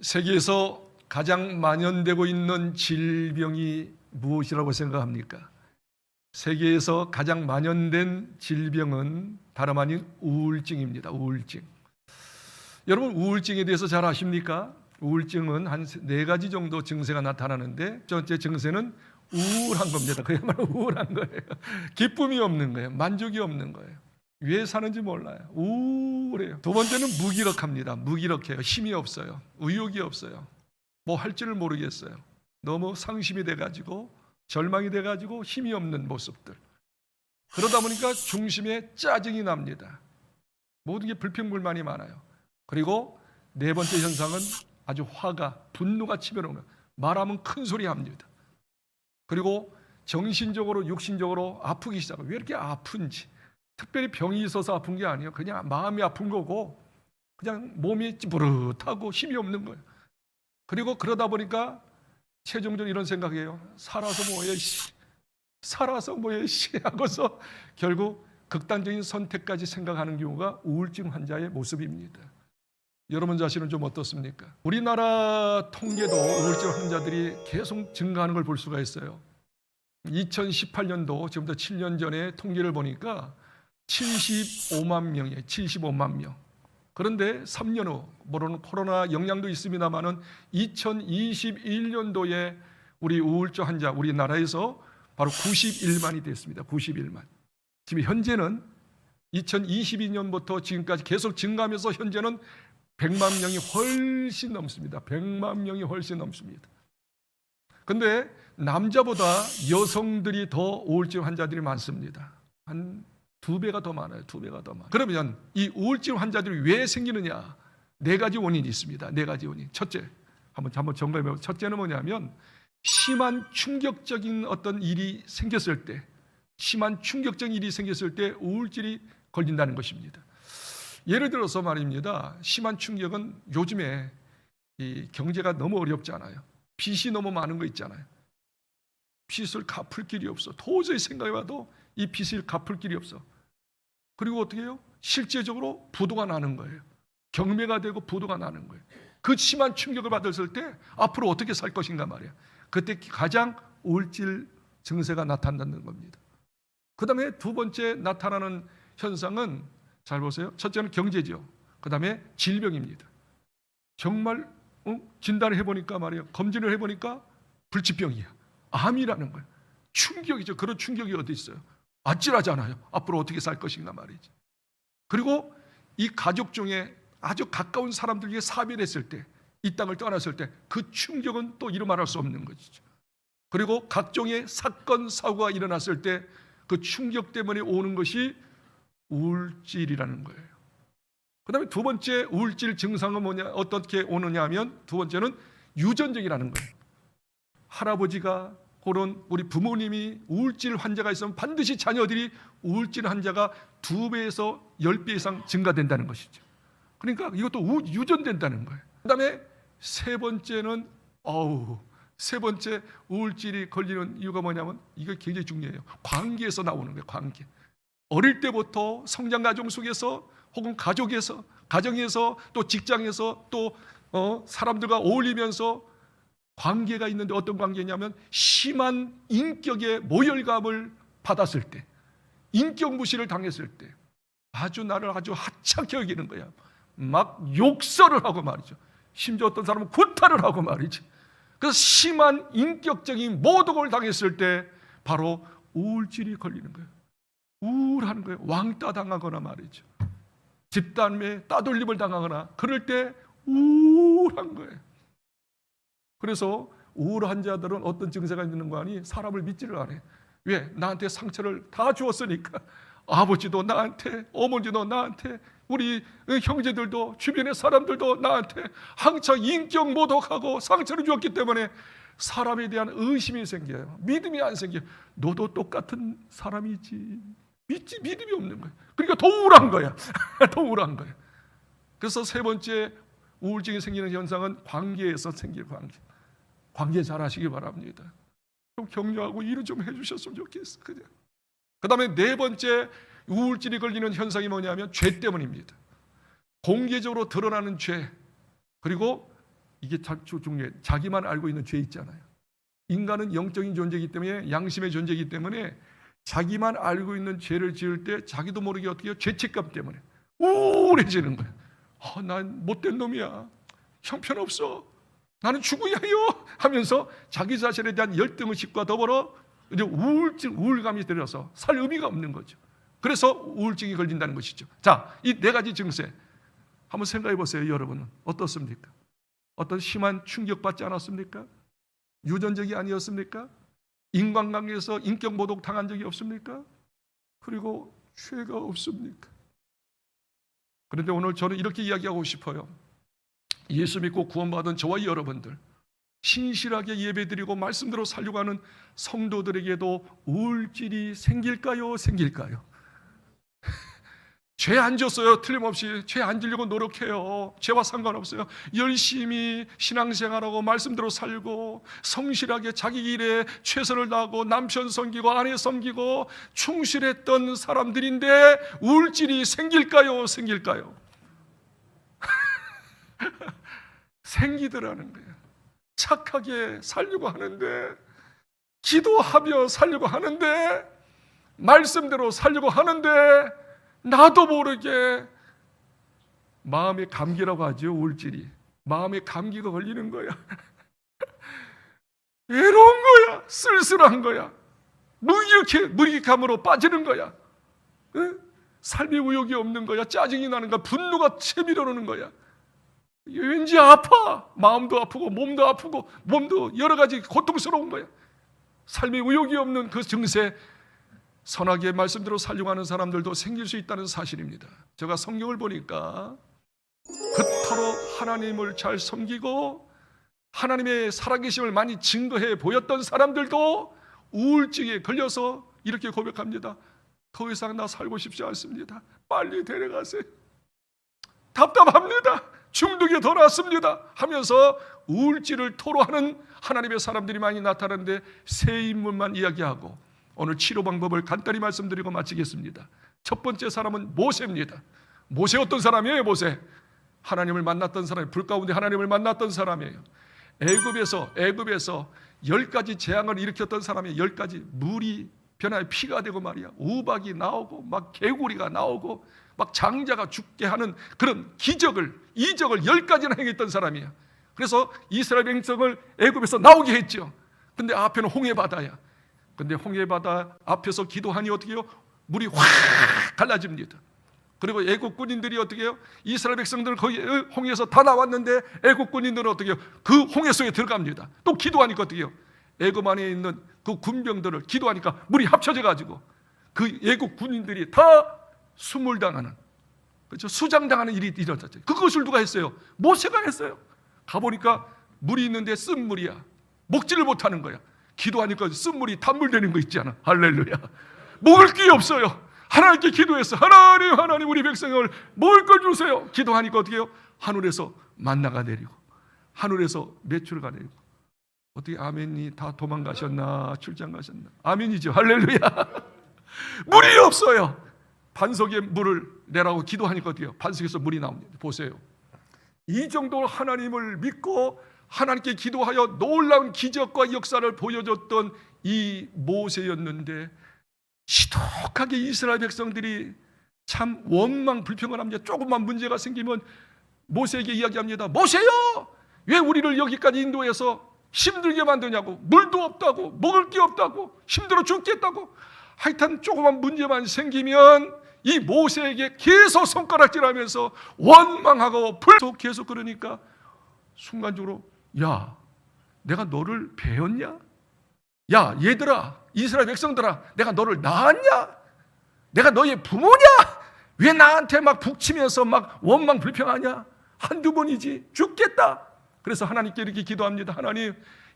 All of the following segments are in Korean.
세계에서 가장 만연되고 있는 질병이 무엇이라고 생각합니까? 세계에서 가장 만연된 질병은 다름 아닌 우울증입니다. 우울증. 여러분, 우울증에 대해서 잘 아십니까? 우울증은 한 4가지 정도 증세가 나타나는데, 첫 번째 증세는 우울한 겁니다. 그야말로 우울한 거예요. 기쁨이 없는 거예요. 만족이 없는 거예요. 왜 사는지 몰라요. 우울해요. 두 번째는 무기력합니다. 무기력해요. 힘이 없어요. 의욕이 없어요. 뭐 할 줄을 모르겠어요. 너무 상심이 돼가지고 절망이 돼가지고 힘이 없는 모습들. 그러다 보니까 중심에 짜증이 납니다. 모든 게 불평불만이 많아요. 그리고 4번째 현상은 아주 화가, 분노가 치밀어오는, 말하면 큰 소리 합니다. 그리고 정신적으로 육신적으로 아프기 시작해요. 왜 이렇게 아픈지. 특별히 병이 있어서 아픈 게 아니에요. 그냥 마음이 아픈 거고 그냥 몸이 찌부릇하고 힘이 없는 거예요. 그리고 그러다 보니까 최종적으로 이런 생각이에요. 살아서 뭐해 씨. 살아서 뭐해 씨 하고서 결국 극단적인 선택까지 생각하는 경우가 우울증 환자의 모습입니다. 여러분 자신은 좀 어떻습니까? 우리나라 통계도 우울증 환자들이 계속 증가하는 걸 볼 수가 있어요. 2018년도 지금부터 7년 전에 통계를 보니까 75만 명이에요. 75만 명. 그런데 3년 후, 물론 코로나 영향도 있습니다만은 2021년도에 우리 우울증 환자 우리나라에서 바로 91만이 됐습니다. 91만. 지금 현재는 2022년부터 지금까지 계속 증가하면서 현재는 100만 명이 훨씬 넘습니다. 100만 명이 훨씬 넘습니다. 근데 남자보다 여성들이 더 우울증 환자들이 많습니다. 한 2배가 더 많아요. 2배가 더 많아요. 그러면 이 우울증 환자들이 왜 생기느냐? 4가지 원인이 있습니다. 4가지 원인. 첫째, 한번 점검해보면, 첫째는 뭐냐면 심한 충격적인 어떤 일이 생겼을 때, 심한 충격적인 일이 생겼을 때 우울증이 걸린다는 것입니다. 예를 들어서 말입니다. 심한 충격은 요즘에 이 경제가 너무 어렵잖아요. 빚이 너무 많은 거 있잖아요. 빚을 갚을 길이 없어. 도저히 생각해봐도 이 빚을 갚을 길이 없어. 그리고 어떻게 해요? 실제적으로 부도가 나는 거예요. 경매가 되고 부도가 나는 거예요. 그 심한 충격을 받았을 때 앞으로 어떻게 살 것인가 말이야. 그때 가장 우울증 증세가 나타난다는 겁니다. 그 다음에 2번째 나타나는 현상은 잘 보세요. 첫째는 경제죠. 그 다음에 질병입니다. 정말 진단을 해보니까 말이에요. 검진을 해보니까 불치병이야. 암이라는 거예요. 충격이죠. 그런 충격이 어디 있어요? 아찔하잖아요. 앞으로 어떻게 살 것인가 말이지. 그리고 이 가족 중에 아주 가까운 사람들에게 사별했을 때, 이 땅을 떠났을 때 그 충격은 또 이루 말할 수 없는 것이죠. 그리고 각종의 사건, 사고가 일어났을 때 그 충격 때문에 오는 것이 우울증이라는 거예요. 그 다음에 2번째 우울증 증상은 뭐냐, 어떻게 오느냐 하면 2번째는 유전적이라는 거예요. 할아버지가 그런 우리 부모님이 우울증 환자가 있으면 반드시 자녀들이 우울증 환자가 2배에서 10배 이상 증가된다는 것이죠. 그러니까 이것도 유전된다는 거예요. 그 다음에 3번째는 세 번째 우울증이 걸리는 이유가 뭐냐면 이게 굉장히 중요해요. 관계에서 나오는 거예요. 관계. 어릴 때부터 성장 과정 속에서 혹은 가족에서, 가정에서 또 직장에서 또 사람들과 어울리면서 관계가 있는데 어떤 관계냐면 심한 인격의 모멸감을 받았을 때, 인격 무시를 당했을 때 아주 나를 아주 하찮게 여기는 거야. 막 욕설을 하고 말이죠. 심지어 어떤 사람은 구타를 하고 말이죠. 그래서 심한 인격적인 모독을 당했을 때 바로 우울증이 걸리는 거예요. 우울한 거예요. 왕따 당하거나 말이죠. 집단에 따돌림을 당하거나 그럴 때 우울한 거예요. 그래서 우울한 자들은 어떤 증세가 있는 거 아니? 사람을 믿지를 않아요. 왜? 나한테 상처를 다 주었으니까. 아버지도 나한테, 어머니도 나한테, 우리 형제들도, 주변의 사람들도 나한테 항상 인격 모독하고 상처를 주었기 때문에 사람에 대한 의심이 생겨요. 믿음이 안 생겨요. 너도 똑같은 사람이지. 믿음이 없는 거예요. 그러니까 더 우울한 거야. 더 우울한 거예요. 그래서 3번째 우울증이 생기는 현상은 관계에서 생길 관계. 관계 잘 하시기 바랍니다. 좀 격려하고 일을 좀 해주셨으면 좋겠어. 그냥. 그 다음에 4번째 우울증이 걸리는 현상이 뭐냐면 죄 때문입니다. 공개적으로 드러나는 죄, 그리고 이게 참 중요해. 자기만 알고 있는 죄 있잖아요. 인간은 영적인 존재이기 때문에, 양심의 존재이기 때문에 자기만 알고 있는 죄를 지을 때 자기도 모르게 어떻게 해요? 죄책감 때문에 우울해지는 거예요. 난 못된 놈이야. 형편없어. 나는 죽어야 해요. 하면서 자기 자신에 대한 열등의식과 더불어 이제 우울감이 들어서 살 의미가 없는 거죠. 그래서 우울증이 걸린다는 것이죠. 자, 이 네 가지 증세 한번 생각해 보세요. 여러분은 어떻습니까? 어떤 심한 충격받지 않았습니까? 유전적이 아니었습니까? 인간관계에서 인격 모독 당한 적이 없습니까? 그리고 죄가 없습니까? 그런데 오늘 저는 이렇게 이야기하고 싶어요. 예수 믿고 구원받은 저와 여러분들, 신실하게 예배드리고 말씀대로 살려고 하는 성도들에게도 우울증이 생길까요? 생길까요? 죄 안 졌어요. 틀림없이 죄 안 지려고 노력해요. 죄와 상관없어요. 열심히 신앙생활하고 말씀대로 살고 성실하게 자기 일에 최선을 다하고 남편 섬기고 아내 섬기고 충실했던 사람들인데 우울증이 생길까요? 생길까요? 생기더라는 거예요. 착하게 살려고 하는데, 기도하며 살려고 하는데, 말씀대로 살려고 하는데 나도 모르게 마음의 감기라고 하죠. 우울증이 마음의 감기가 걸리는 거야. 외로운 거야. 쓸쓸한 거야. 무기감으로 빠지는 거야. 삶의 의욕이 없는 거야. 짜증이 나는 거야. 분노가 채밀어 오는 거야. 왠지 아파. 마음도 아프고 몸도 아프고 몸도 여러 가지 고통스러운 거야. 삶의 의욕이 없는 그 증세, 선하게 말씀대로 살려고 하는 사람들도 생길 수 있다는 사실입니다. 제가 성경을 보니까 그토록 하나님을 잘 섬기고 하나님의 살아계심을 많이 증거해 보였던 사람들도 우울증에 걸려서 이렇게 고백합니다. 더 이상 나 살고 싶지 않습니다. 빨리 데려가세요. 답답합니다. 중독이 더 났습니다. 하면서 우울증을 토로하는 하나님의 사람들이 많이 나타나는데 세 인물만 이야기하고 오늘 치료 방법을 간단히 말씀드리고 마치겠습니다. 첫 번째 사람은 모세입니다. 모세 어떤 사람이에요? 모세 하나님을 만났던 사람이에요. 불 가운데 하나님을 만났던 사람이에요. 애굽에서 10가지 재앙을 일으켰던 사람이 10가지 물이 변화해 피가 되고 말이야. 우박이 나오고 막 개구리가 나오고 막 장자가 죽게 하는 그런 이적을 10가지나 행했던 사람이야. 그래서 이스라엘 백성을 애굽에서 나오게 했죠. 근데 앞에는 홍해바다야. 근데 홍해바다 앞에서 기도하니 어떻게 해요? 물이 확 갈라집니다. 그리고 애국 군인들이 어떻게 해요? 이스라엘 백성들은 거기 홍해에서 다 나왔는데 애국 군인들은 어떻게 해요? 그 홍해 속에 들어갑니다. 또 기도하니까 어떻게 해요? 애굽 안에 있는 그 군병들을 기도하니까 물이 합쳐져 가지고 그 애국 군인들이 다 수물당하는, 그렇죠? 수장당하는 일이 일어났죠. 그것을 누가 했어요? 모세가 했어요. 가보니까 물이 있는데 쓴 물이야. 먹지를 못하는 거야. 기도하니까 쓴물이 단물 되는 거 있잖아. 할렐루야. 먹을 게 없어요. 하나님께 기도했어. 하나님 우리 백성을 먹을 걸 주세요. 기도하니까 어떻게 해요? 하늘에서 만나가 내리고 하늘에서 메추르가 내리고. 어떻게 아멘이 다 도망가셨나? 출장 가셨나? 아멘이죠. 할렐루야. 물이 없어요. 반석에 물을 내라고 기도하니까 어떻게 해요? 반석에서 물이 나옵니다. 보세요. 이 정도로 하나님을 믿고 하나님께 기도하여 놀라운 기적과 역사를 보여줬던 이 모세였는데 지독하게 이스라엘 백성들이 참 원망 불평을 합니다. 조금만 문제가 생기면 모세에게 이야기합니다. 모세요! 왜 우리를 여기까지 인도해서 힘들게 만드냐고. 물도 없다고, 먹을 게 없다고, 힘들어 죽겠다고. 하여튼 조그만 문제만 생기면 이 모세에게 계속 손가락질하면서 원망하고 계속 그러니까 순간적으로 야, 내가 너를 배웠냐? 야, 얘들아, 이스라엘 백성들아, 내가 너를 낳았냐? 내가 너의 부모냐? 왜 나한테 막 북치면서 막 원망 불평하냐? 한두 번이지 죽겠다. 그래서 하나님께 이렇게 기도합니다. 하나님,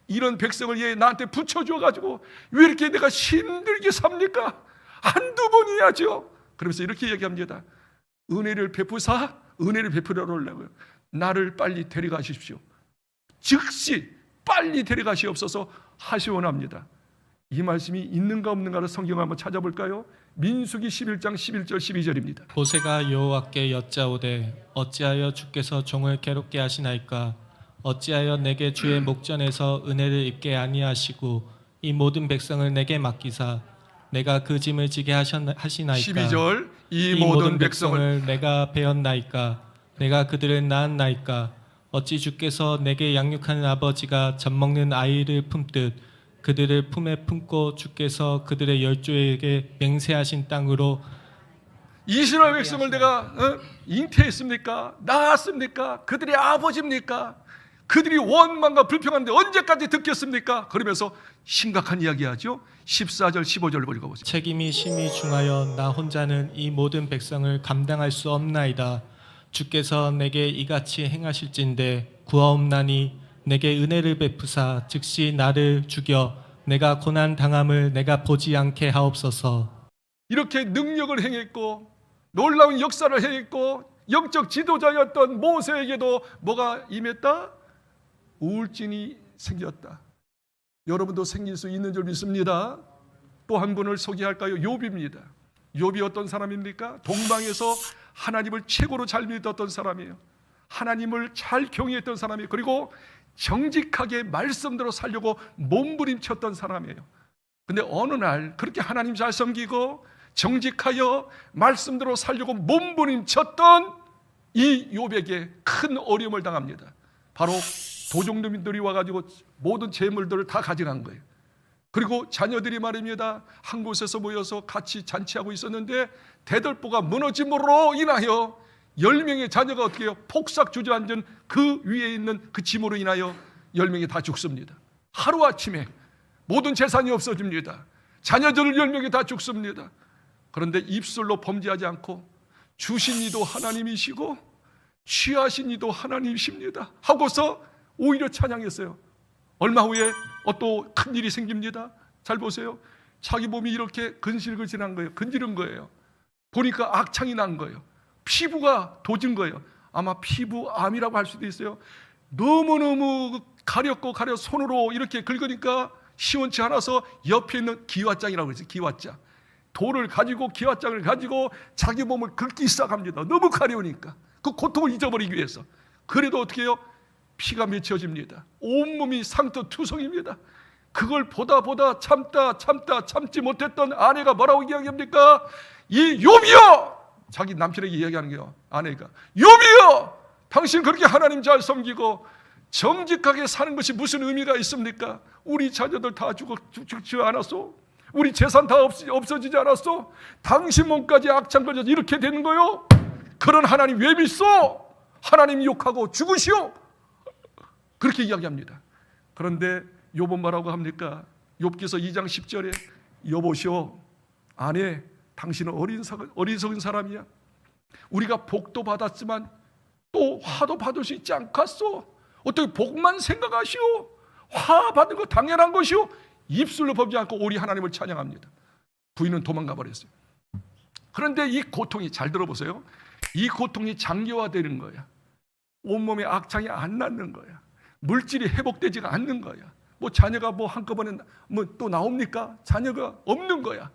이런 백성을 얘 나한테 붙여줘가지고 왜 이렇게 내가 힘들게 삽니까? 한두 번이야죠. 그러면서 이렇게 얘기합니다. 은혜를 베푸사 은혜를 베풀어 놓으려고요. 나를 빨리 데려가십시오. 즉시 빨리 데려가시옵소서 하시원합니다. 이 말씀이 있는가 없는가를 성경을 한번 찾아볼까요? 민수기 11장 11절 12절입니다. 모세가 여호와께 여짜오되 어찌하여 주께서 종을 괴롭게 하시나이까? 어찌하여 내게 주의 목전에서 은혜를 입게 아니하시고 이 모든 백성을 내게 맡기사 내가 그 짐을 지게 하시나이까. 12절 이 이 모든 백성을 내가 배웠나이까. 내가 그들을 낳았나이까. 어찌 주께서 내게 양육하는 아버지가 젖먹는 아이를 품듯 그들을 품에 품고 주께서 그들의 열조에게 맹세하신 땅으로 이스라엘 백성을 내가 잉태했습니까? 낳았습니까? 그들의 아버지입니까? 그들이 원망과 불평하는데 언제까지 듣겠습니까? 그러면서 심각한 이야기하죠. 14절 15절을 읽어보세요. 책임이 심히 중하여 나 혼자는 이 모든 백성을 감당할 수 없나이다. 주께서 내게 이같이 행하실진대 구하옵나니 내게 은혜를 베푸사 즉시 나를 죽여 내가 고난 당함을 내가 보지 않게 하옵소서. 이렇게 능력을 행했고 놀라운 역사를 행했고 영적 지도자였던 모세에게도 뭐가 임했다? 우울증이 생겼다. 여러분도 생길 수 있는 줄 믿습니다. 또 한 분을 소개할까요? 욥입니다. 욥이 어떤 사람입니까? 동방에서 하나님을 최고로 잘 믿었던 사람이에요. 하나님을 잘 경외했던 사람이에요. 그리고 정직하게 말씀대로 살려고 몸부림쳤던 사람이에요. 근데 어느 날 그렇게 하나님 잘 섬기고 정직하여 말씀대로 살려고 몸부림쳤던 이 욥에게 큰 어려움을 당합니다. 바로 도적놈들이 와가지고 모든 재물들을 다 가져간 거예요. 그리고 자녀들이 말입니다. 한 곳에서 모여서 같이 잔치하고 있었는데 대들보가 무너짐으로 인하여 10명의 자녀가 어떻게 해요? 폭삭 주저앉은 그 위에 있는 그 짐으로 인하여 10명이 다 죽습니다. 하루아침에 모든 재산이 없어집니다. 자녀들 10명이 다 죽습니다. 그런데 입술로 범죄하지 않고 주신 이도 하나님이시고 취하신 이도 하나님이십니다 하고서 오히려 찬양했어요. 얼마 후에 또 큰일이 생깁니다. 잘 보세요. 자기 몸이 이렇게 근실근실한 거예요. 근질은 거예요. 보니까 악창이 난 거예요. 피부가 도진 거예요. 아마 피부암이라고 할 수도 있어요. 너무너무 가렵고 손으로 이렇게 긁으니까 시원치 않아서 옆에 있는 기왓장이라고 그러죠. 기왓장. 돌을 가지고 기왓장을 가지고 자기 몸을 긁기 시작합니다. 너무 가려우니까. 그 고통을 잊어버리기 위해서. 그래도 어떻게 해요? 피가 맺혀집니다. 온몸이 상처투성입니다. 그걸 보다 참지 못했던 아내가 뭐라고 이야기합니까? 이 욥이여! 자기 남편에게 이야기하는 거예요. 아내가 욥이여! 당신 그렇게 하나님 잘 섬기고 정직하게 사는 것이 무슨 의미가 있습니까? 우리 자녀들 다 죽지 않았어? 우리 재산 다 없어지지 않았어? 당신 몸까지 악창 걸려서 이렇게 되는 거요? 그런 하나님 왜 믿소? 하나님 욕하고 죽으시오. 그렇게 이야기합니다. 그런데 욥은 뭐라고 합니까? 욥기서 2장 10절에 여보시오, 아내, 당신은 어리석은 사람이야. 우리가 복도 받았지만 또 화도 받을 수 있지 않겠소? 어떻게 복만 생각하시오? 화 받는 거 당연한 것이오? 입술로 범죄 않고 오리 하나님을 찬양합니다. 부인은 도망가 버렸어요. 그런데 이 고통이, 잘 들어보세요, 이 고통이 장기화되는 거야. 온몸에 악창이 안 낫는 거야. 물질이 회복되지가 않는 거야. 뭐 자녀가 뭐 한꺼번에 뭐 또 나옵니까? 자녀가 없는 거야.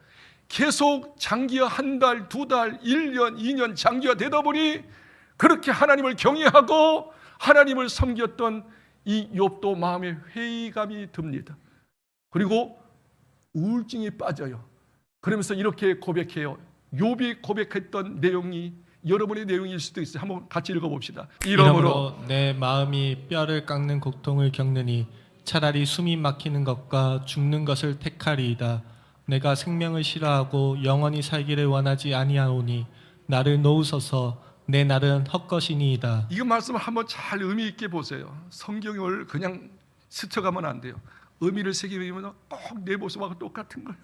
계속 장기화, 한 달, 두 달, 1년, 2년 장기화 되다 보니 그렇게 하나님을 경외하고 하나님을 섬겼던 이 욥도 마음에 회의감이 듭니다. 그리고 우울증이 빠져요. 그러면서 이렇게 고백해요. 욥이 고백했던 내용이 여러분의 내용일 수도 있어요. 한번 같이 읽어봅시다. 이러므로 내 마음이 뼈를 깎는 고통을 겪느니 차라리 숨이 막히는 것과 죽는 것을 택하리이다. 내가 생명을 싫어하고 영원히 살기를 원하지 아니하오니 나를 놓으소서. 내 날은 헛것이니이다. 이 말씀을 한번 잘 의미 있게 보세요. 성경을 그냥 스쳐가면 안 돼요. 의미를 새기면 꼭 내 모습하고 똑같은 거예요.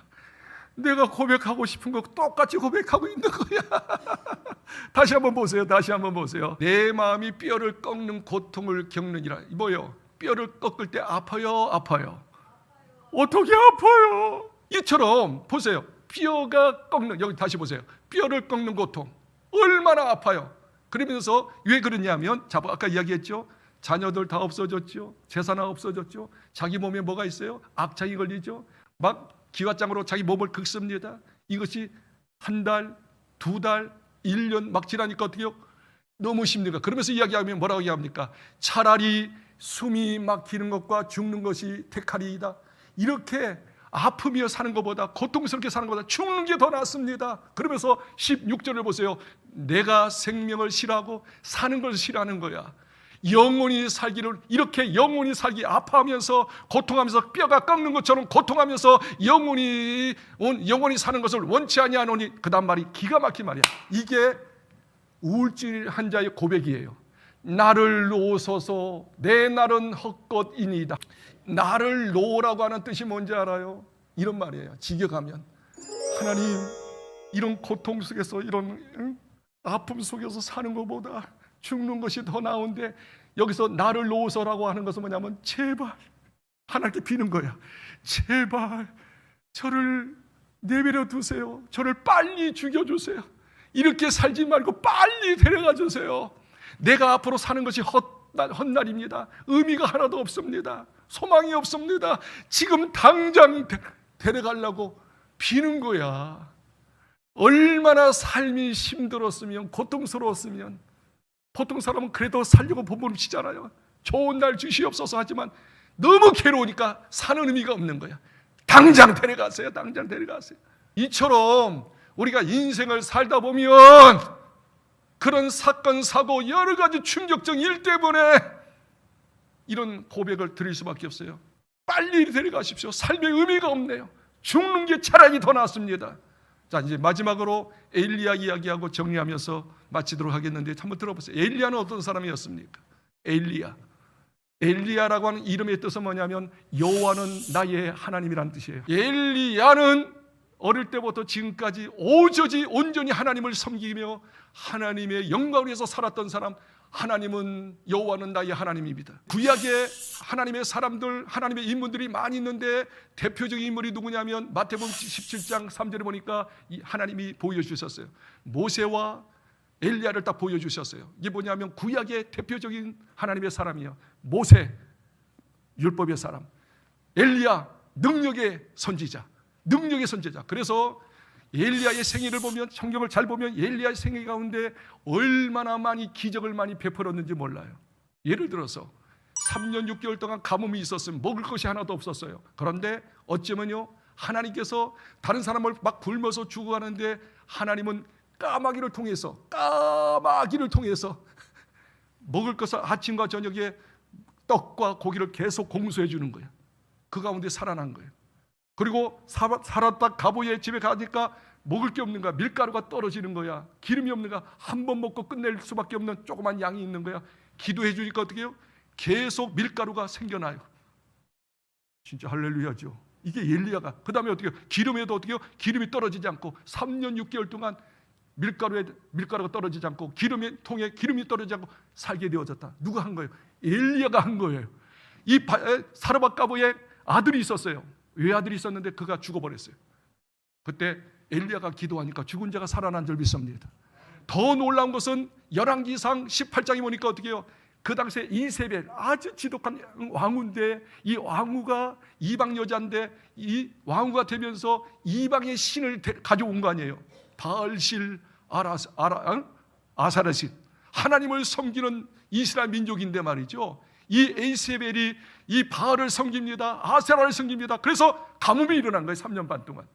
내가 고백하고 싶은 거 똑같이 고백하고 있는 거야. 다시 한번 보세요. 다시 한번 보세요. 내 마음이 뼈를 꺾는 고통을 겪느니라. 뭐요? 뼈를 꺾을 때 아파요, 아파요. 어떻게 아파요? 이처럼 보세요. 뼈가 꺾는, 여기 다시 보세요. 뼈를 꺾는 고통 얼마나 아파요. 그러면서 왜 그러냐면, 아까 이야기했죠. 자녀들 다 없어졌죠. 재산 없어졌죠. 자기 몸에 뭐가 있어요? 악창이 걸리죠. 막 기왓장으로 자기 몸을 긁습니다. 이것이 한 달, 두 달, 1년 막 지나니까 어떻게 해요? 너무 힘듭니다. 그러면서 이야기하면 뭐라고 이야기합니까? 차라리 숨이 막히는 것과 죽는 것이 택하리이다. 이렇게 아프며 사는 것보다, 고통스럽게 사는 것보다 죽는 게 더 낫습니다. 그러면서 16절을 보세요. 내가 생명을 싫어하고 사는 걸 싫어하는 거야. 영원히 살기를, 이렇게 영원히 살기, 아파하면서 고통하면서 뼈가 꺾는 것처럼 고통하면서 영원히 사는 것을 원치 아니하노니. 그 다음 말이 기가 막힌 말이야. 이게 우울증 환자의 고백이에요. 나를 놓으소서, 내 날은 헛것이니이다. 나를 놓으라고 하는 뜻이 뭔지 알아요? 이런 말이에요. 직역하면, 하나님, 이런 고통 속에서, 이런 아픔 속에서 사는 것보다 죽는 것이 더 나은데, 여기서 나를 놓으소라고 하는 것은 뭐냐면, 제발 하나님께 비는 거야. 제발 저를 내버려 두세요. 저를 빨리 죽여주세요. 이렇게 살지 말고 빨리 데려가 주세요. 내가 앞으로 사는 것이 헛날입니다. 의미가 하나도 없습니다. 소망이 없습니다. 지금 당장 데려가려고 비는 거야. 얼마나 삶이 힘들었으면, 고통스러웠으면. 보통 사람은 그래도 살려고 몸부림치잖아요. 좋은 날 주시옵소서 하지만 너무 괴로우니까 사는 의미가 없는 거야. 당장 데려가세요. 당장 데려가세요. 이처럼 우리가 인생을 살다 보면 그런 사건, 사고, 여러 가지 충격적 일 때문에 이런 고백을 드릴 수밖에 없어요. 빨리 데려가십시오. 삶의 의미가 없네요. 죽는 게 차라리 더 낫습니다. 자, 이제 마지막으로 엘리야 이야기하고 정리하면서 마치도록 하겠는데, 한번 들어보세요. 엘리야는 어떤 사람이었습니까? 엘리야라고 하는 이름의 뜻은 뭐냐면 여호와는 나의 하나님이라는 뜻이에요. 엘리야는 어릴 때부터 지금까지 오저지 온전히 하나님을 섬기며 하나님의 영광을 위해서 살았던 사람. 하나님은, 여호와는 나의 하나님입니다. 구약에 하나님의 사람들, 하나님의 인물들이 많이 있는데 대표적인 인물이 누구냐면 마태복음 17장 3절에 보니까 하나님이 보여주셨어요. 모세와 엘리야를 딱 보여주셨어요. 이게 뭐냐면 구약의 대표적인 하나님의 사람이에요. 모세, 율법의 사람. 엘리야, 능력의 선지자. 그래서 엘리야의 생애를 보면, 성경을 잘 보면 엘리야의 생애 가운데 얼마나 많이 기적을 많이 베풀었는지 몰라요. 예를 들어서 3년 6개월 동안 가뭄이 있었으면 먹을 것이 하나도 없었어요. 그런데 어쩌면요, 하나님께서 다른 사람을 막 굶어서 죽어가는데 하나님은 까마귀를 통해서 먹을 것을 아침과 저녁에 떡과 고기를 계속 공수해 주는 거예요. 그 가운데 살아난 거예요. 그리고 살았다 가보의 집에 가니까 먹을 게 없는 거야. 밀가루가 떨어지는 거야. 기름이 없는 거야. 한 번 먹고 끝낼 수밖에 없는 조그만 양이 있는 거야. 기도해 주니까 어떻게 해요? 계속 밀가루가 생겨나요. 진짜 할렐루야죠. 이게 엘리야가. 그 다음에 어떻게 해요? 기름에도 어떻게 해요? 기름이 떨어지지 않고 3년 6개월 동안 밀가루가 떨어지지 않고 통에 기름이 떨어지지 않고 살게 되어졌다. 누가 한 거예요? 엘리야가 한 거예요. 이 사르밧 가보에 아들이 있었어요. 외아들이 있었는데 그가 죽어버렸어요. 그때 엘리야가 기도하니까 죽은 자가 살아난 줄 믿습니다. 더 놀라운 것은 열왕기상 18장에 보니까 어떻게 해요? 그 당시에 이세벨, 아주 지독한 왕후인데, 이 왕후가 이방 여자인데, 이 왕후가 되면서 이방의 신을 가져온 거 아니에요. 바알실, 아사라신, 하나님을 섬기는 이스라엘 민족인데 말이죠. 이 에이세벨이 이 바알을 섬깁니다. 아세라를 섬깁니다. 그래서 가뭄이 일어난 거예요. 3년 반 동안.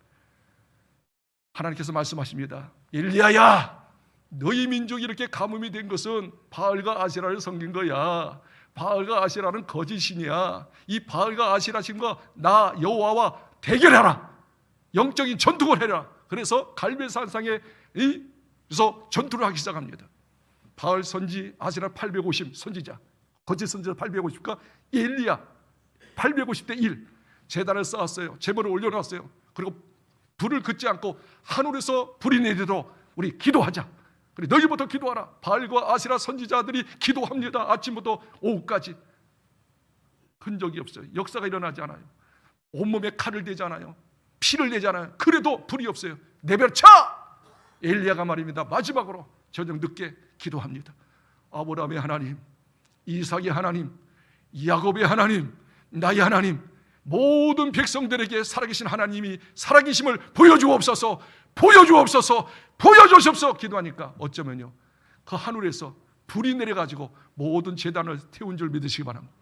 하나님께서 말씀하십니다. 엘리야야, 너희 민족이 이렇게 가뭄이 된 것은 바알과 아세라를 섬긴 거야. 바알과 아세라는 거짓신이야. 이 바알과 아세라신과 나 여호와와 대결하라. 영적인 전투를 해라. 그래서 갈멜산상에 그래서 전투를 하기 시작합니다. 바알 선지, 아세라 850 선지자, 거짓 선지자 850과 엘리야 850대 1 제단을 쌓았어요. 제물을 올려놨어요. 그리고 불을 긋지 않고 하늘에서 불이 내리도록 우리 기도하자. 그래, 너희부터 기도하라. 바알과 아세라 선지자들이 기도합니다. 아침부터 오후까지. 흔적이 없어요. 역사가 일어나지 않아요. 온몸에 칼을 대잖아요. 피를 내잖아요. 그래도 불이 없어요. 내버려쳐! 엘리야가 말입니다. 마지막으로 저녁 늦게 기도합니다. 아브라함의 하나님, 이삭의 하나님, 야곱의 하나님, 나의 하나님, 모든 백성들에게 살아계신 하나님이 살아계심을 보여주옵소서, 보여주옵소서 기도하니까 어쩌면요, 그 하늘에서 불이 내려가지고 모든 제단을 태운 줄 믿으시기 바랍니다.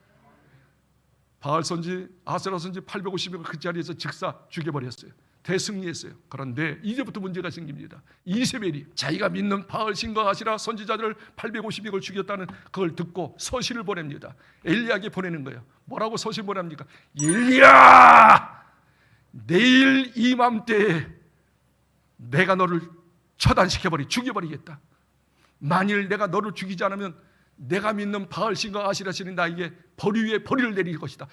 바알 선지, 아세라 선지 850명 그 자리에서 즉사 죽여버렸어요. 대승리했어요. 그런데 이제부터 문제가 생깁니다. 이세벨이 자기가 믿는 바알 신과 아세라 선지자들을 850명을 죽였다는 그걸 듣고 서신을 보냅니다. 엘리야에게 보내는 거예요. 뭐라고 서신 보냅니까? 엘리야, 내일 이맘때에 내가 너를 죽여버리겠다. 만일 내가 너를 죽이지 않으면 내가 믿는 바알 신과 아세라 신이 나에게 벌 위에 벌을 내릴 것이다.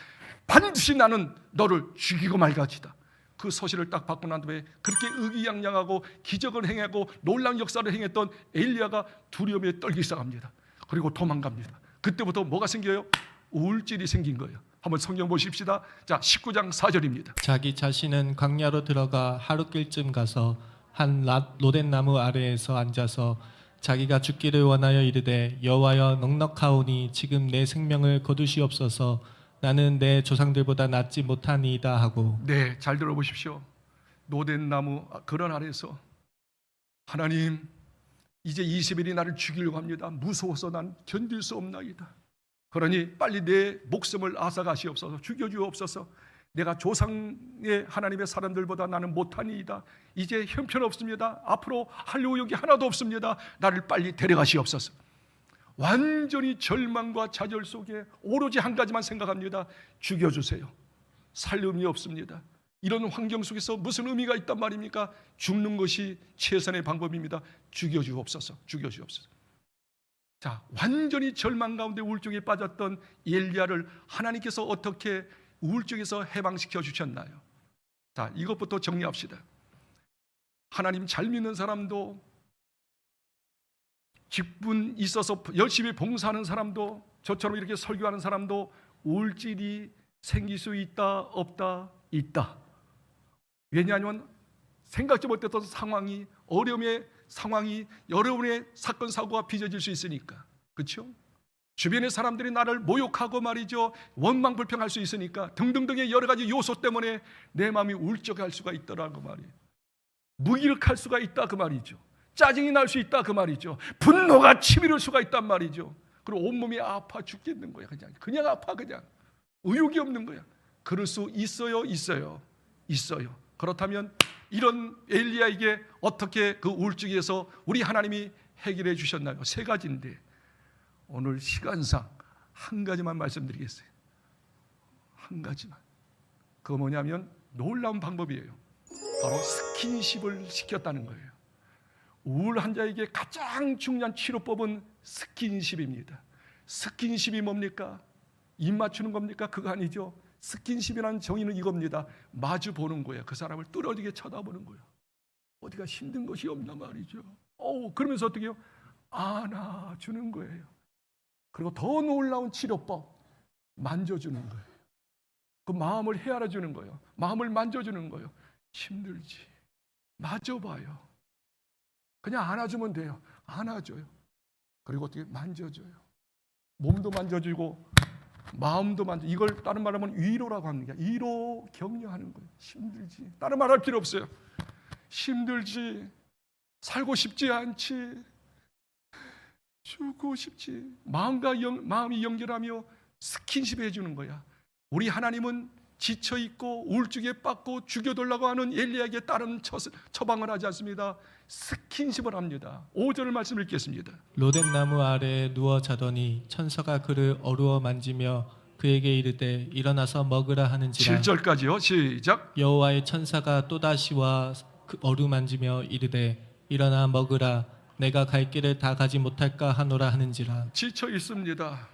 반드시 나는 너를 죽이고 말 것이다. 그 서신을 딱 받고 난 다음에 그렇게 의기양양하고 기적을 행하고 놀라운 역사를 행했던 엘리야가 두려움에 떨기 시작합니다. 그리고 도망갑니다. 그때부터 뭐가 생겨요? 우울증이 생긴 거예요. 한번 성경 보십시다. 자, 19장 4절입니다. 자기 자신은 광야로 들어가 하루길쯤 가서 한 로덴나무 아래에서 앉아서 자기가 죽기를 원하여 이르되 여호와여 넉넉하오니 지금 내 생명을 거두시옵소서. 나는 내 조상들보다 낫지 못하니이다 하고. 네, 잘 들어보십시오. 노덴나무 그런 아래에서 하나님, 이제 이세벨이 나를 죽이려고 합니다. 무서워서 난 견딜 수 없나이다. 그러니 빨리 내 목숨을 앗아가시옵소서. 죽여주옵소서. 내가 조상의 하나님의 사람들보다 나는 못하니이다. 이제 형편없습니다. 앞으로 할 의욕이 하나도 없습니다. 나를 빨리 데려가시옵소서. 완전히 절망과 좌절 속에 오로지 한 가지만 생각합니다. 죽여주세요. 살 의미 없습니다. 이런 환경 속에서 무슨 의미가 있단 말입니까? 죽는 것이 최선의 방법입니다. 죽여주옵소서. 죽여주옵소서. 자, 완전히 절망 가운데 우울증에 빠졌던 엘리야를 하나님께서 어떻게 우울증에서 해방시켜 주셨나요? 자, 이것부터 정리합시다. 하나님 잘 믿는 사람도, 직분 있어서 열심히 봉사하는 사람도, 저처럼 이렇게 설교하는 사람도 우울증이 생길 수 있다 없다? 있다. 왜냐하면 생각지 못했던 상황이, 어려움의 상황이 여러분의 사건 사고가 빚어질 수 있으니까. 그렇죠? 주변의 사람들이 나를 모욕하고 말이죠, 원망불평할 수 있으니까 등등등의 여러 가지 요소 때문에 내 마음이 울적할 수가 있더라고 말이에요. 무기력할 수가 있다 그 말이죠. 짜증이 날 수 있다 그 말이죠. 분노가 치밀을 수가 있단 말이죠. 그리고 온몸이 아파 죽겠는 거야. 그냥 아파. 그냥 의욕이 없는 거야. 그럴 수 있어요? 있어요. 그렇다면 이런 엘리야에게 어떻게 그 우울증에서 우리 하나님이 해결해 주셨나요? 세 가지인데 오늘 시간상 한 가지만 말씀드리겠어요. 한 가지만. 그거 뭐냐면 놀라운 방법이에요. 바로 스킨십을 시켰다는 거예요. 우울 환자에게 가장 중요한 치료법은 스킨십입니다. 스킨십이 뭡니까? 입 맞추는 겁니까? 그거 아니죠. 스킨십이라는 정의는 이겁니다. 마주 보는 거예요. 그 사람을 뚫어지게 쳐다보는 거예요. 어디가 힘든 것이 없나 말이죠. 그러면서 어떻게 해요? 안아주는 거예요. 그리고 더 놀라운 치료법, 만져주는 거예요. 그 마음을 헤아려주는 거예요. 마음을 만져주는 거예요. 힘들지? 맞아봐요. 그냥 안아주면 돼요. 안아줘요. 그리고 어떻게 만져줘요. 몸도 만져주고 마음도 만져. 이걸 다른 말로 하면 위로라고 합니다. 위로, 격려하는 거예요. 힘들지? 다른 말 할 필요 없어요. 힘들지? 살고 싶지 않지? 죽고 싶지? 마음이 연결하며 스킨십 해주는 거야. 우리 하나님은 지쳐있고 우울증에 빠고 죽여달라고 하는 엘리야에게 다른 처방을 하지 않습니다. 스킨십을 합니다. 5절 말씀 읽겠습니다. 로덴나무 아래에 누워 자더니 천사가 그를 어루어 만지며 그에게 이르되 일어나서 먹으라 하는지라. 7절까지요. 시작. 여호와의 천사가 또다시 와 그 어루만지며 이르되 일어나 먹으라. 내가 갈 길을 다 가지 못할까 하노라 하는지라. 지쳐 있습니다.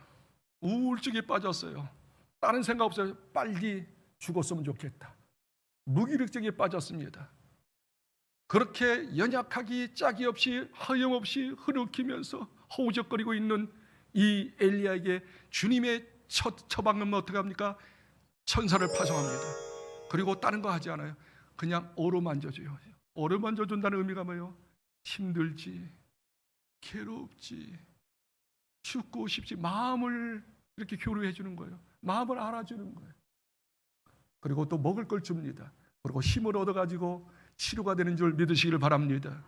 우울증에 빠졌어요. 다른 생각 없어요. 빨리 죽었으면 좋겠다. 무기력증에 빠졌습니다. 그렇게 연약하기 짝이 없이 하염없이 흐느끼면서 허우적거리고 있는 이 엘리야에게 주님의 처방은 어떻게 합니까? 천사를 파송합니다. 그리고 다른 거 하지 않아요. 그냥 어루 만져줘요. 어루 만져준다는 의미가 뭐예요? 힘들지, 괴롭지, 죽고 싶지, 마음을 이렇게 교류해 주는 거예요. 마음을 알아주는 거예요. 그리고 또 먹을 걸 줍니다. 그리고 힘을 얻어가지고 치료가 되는 줄 믿으시기를 바랍니다.